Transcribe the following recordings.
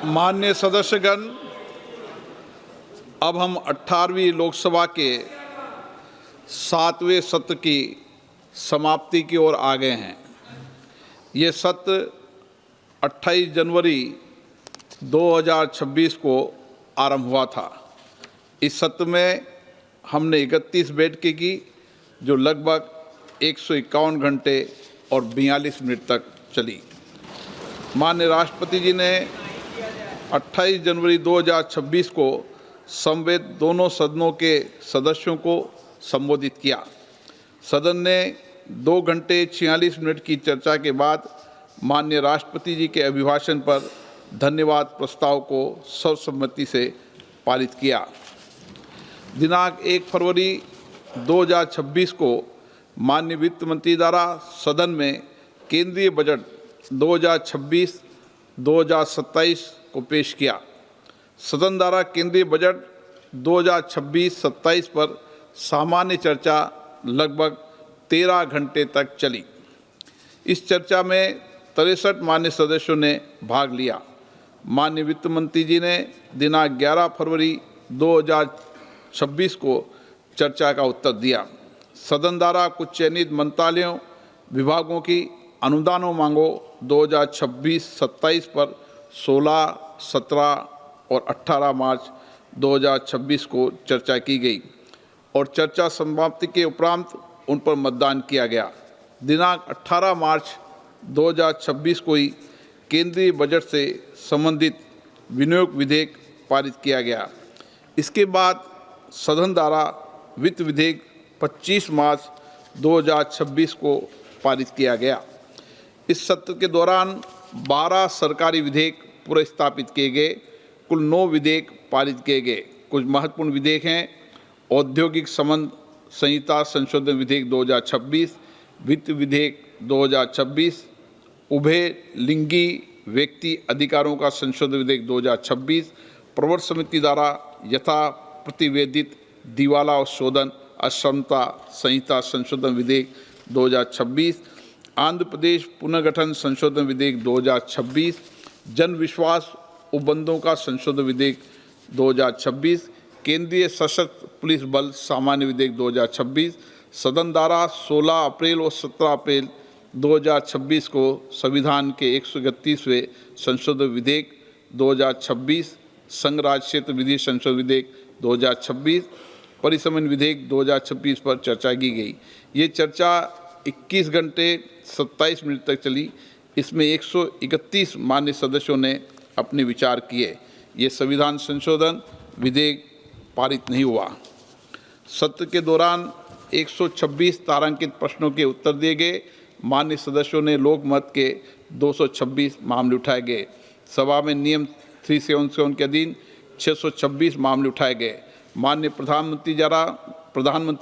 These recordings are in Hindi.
माननीय सदस्यगण, अब हम 18वीं लोकसभा के 7वें सत्र की समाप्ति की ओर आ गए हैं। ये सत्र 28 जनवरी 2026 को आरंभ हुआ था। इस सत्र में हमने 31 बैठकें की, जो लगभग 151 घंटे और 42 मिनट तक चली। माननीय राष्ट्रपति जी ने 28 जनवरी 2026 को समवेत दोनों सदनों के सदस्यों को संबोधित किया। सदन ने 2 घंटे 46 मिनट की चर्चा के बाद माननीय राष्ट्रपति जी के अभिभाषण पर धन्यवाद प्रस्ताव को सर्वसम्मति से पारित किया। दिनांक 1 फरवरी 2026 को माननीय वित्त मंत्री द्वारा सदन में केंद्रीय बजट 2026-2027 को पेश किया। सदन द्वारा केंद्रीय बजट 2026-27 पर सामान्य चर्चा लगभग 13 घंटे तक चली। इस चर्चा में 63 मान्य सदस्यों ने भाग लिया। माननीय वित्त मंत्री जी ने दिनांक 11 फरवरी 2026 को चर्चा का उत्तर दिया। सदन द्वारा कुछ चयनित मंत्रालयों विभागों की अनुदानों मांगों 2026-27 पर 16, 17 और 18 मार्च 2026 को चर्चा की गई और चर्चा समाप्ति के उपरांत उन पर मतदान किया गया। दिनांक 18 मार्च 2026 को ही केंद्रीय बजट से संबंधित विनियोग विधेयक पारित किया गया। इसके बाद सदन द्वारा वित्त विधेयक 25 मार्च 2026 को पारित किया गया। इस सत्र के दौरान 12 सरकारी विधेयक पुनर्स्थापित किए गए। कुल 9 विधेयक पारित किए गए। कुछ महत्वपूर्ण विधेयक हैं: औद्योगिक संबंध संहिता संशोधन विधेयक 2026, वित्त विधेयक 2026, उभय लिंगी व्यक्ति अधिकारों का संशोधन विधेयक 2026, प्रवर समिति द्वारा यथा प्रतिवेदित दिवाला और शोधन अक्षमता संहिता संशोधन विधेयक 2026, आंध्र प्रदेश पुनर्गठन संशोधन विधेयक 2026, जन विश्वास उपबंधों का संशोधन विधेयक 2026, केंद्रीय सशस्त्र पुलिस बल सामान्य विधेयक 2026। सदन द्वारा 16 अप्रैल और 17 अप्रैल 2026 को संविधान के 131वें संशोधन विधेयक 2026, संघ राज्य क्षेत्र विधि संशोधन विधेयक 2026, परिसमन विधेयक 2026 पर चर्चा की गई। ये चर्चा 21 घंटे 27 मिनट तक चली। इसमें 131 मान्य सदस्यों ने अपने विचार किए। ये संविधान संशोधन विधेयक पारित नहीं हुआ। सत्र के दौरान 126 तारांकित प्रश्नों के उत्तर दिए गए। मान्य सदस्यों ने लोकमत के 226 मामले उठाए गए। सभा में नियम 377 के अधीन 626 मामले उठाए गए। माननीय प्रधानमंत्री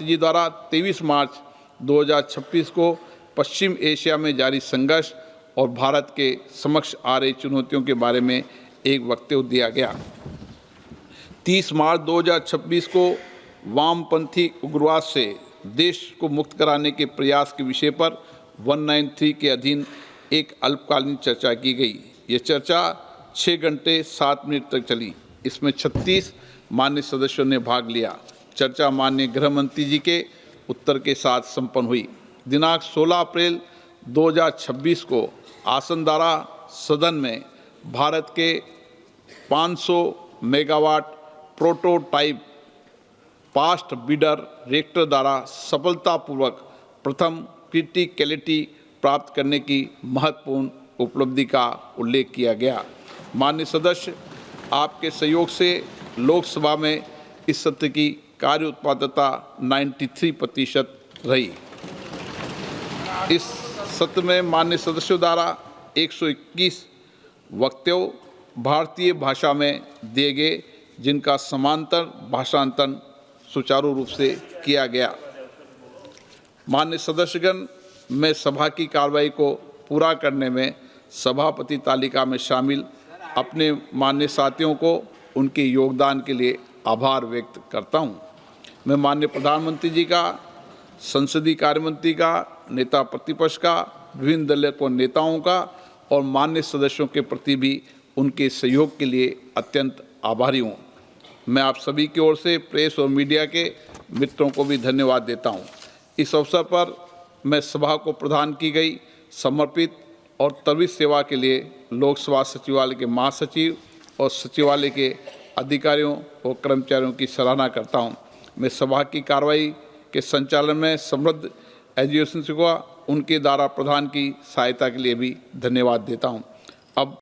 जी द्वारा 23 मार्च 2026 को पश्चिम एशिया में जारी संघर्ष और भारत के समक्ष आ रही चुनौतियों के बारे में एक वक्तव्य दिया गया। 30 मार्च 2026 को वामपंथी उग्रवाद से देश को मुक्त कराने के प्रयास के विषय पर 193 के अधीन एक अल्पकालीन चर्चा की गई। ये चर्चा 6 घंटे 7 मिनट तक चली। इसमें 36 मान्य सदस्यों ने भाग लिया। चर्चा माननीय गृह मंत्री जी के उत्तर के साथ संपन्न हुई। दिनांक 16 अप्रैल 2026 को आसन द्वारा सदन में भारत के 500 megawatt prototype fast bidder reactor द्वारा सफलतापूर्वक प्रथम क्रिटिकलिटी प्राप्त करने की महत्वपूर्ण उपलब्धि का उल्लेख किया गया। माननीय सदस्य, आपके सहयोग से लोकसभा में इस सत्र की कार्य उत्पादकता 93% रही। इस सत्र में माननीय सदस्यों द्वारा 121 वक्तव्य भारतीय भाषा में दिए गए, जिनका समांतर भाषांतरण सुचारू रूप से किया गया। माननीय सदस्यगण, मैं सभा की कार्रवाई को पूरा करने में सभापति तालिका में शामिल अपने माननीय साथियों को उनके योगदान के लिए आभार व्यक्त करता हूं। मैं माननीय प्रधानमंत्री जी का, संसदीय कार्य मंत्री का, नेता प्रतिपक्ष का, विभिन्न दलों के नेताओं का और मान्य सदस्यों के प्रति भी उनके सहयोग के लिए अत्यंत आभारी हूँ। मैं आप सभी की ओर से प्रेस और मीडिया के मित्रों को भी धन्यवाद देता हूँ। इस अवसर पर मैं सभा को प्रदान की गई समर्पित और त्वरित सेवा के लिए लोकसभा सचिवालय के महासचिव और सचिवालय के अधिकारियों और कर्मचारियों की सराहना करता हूँ। मैं सभा की कार्रवाई के संचालन में समृद्ध एजुकेशन को उनके द्वारा प्रदान की सहायता के लिए भी धन्यवाद देता हूँ। अब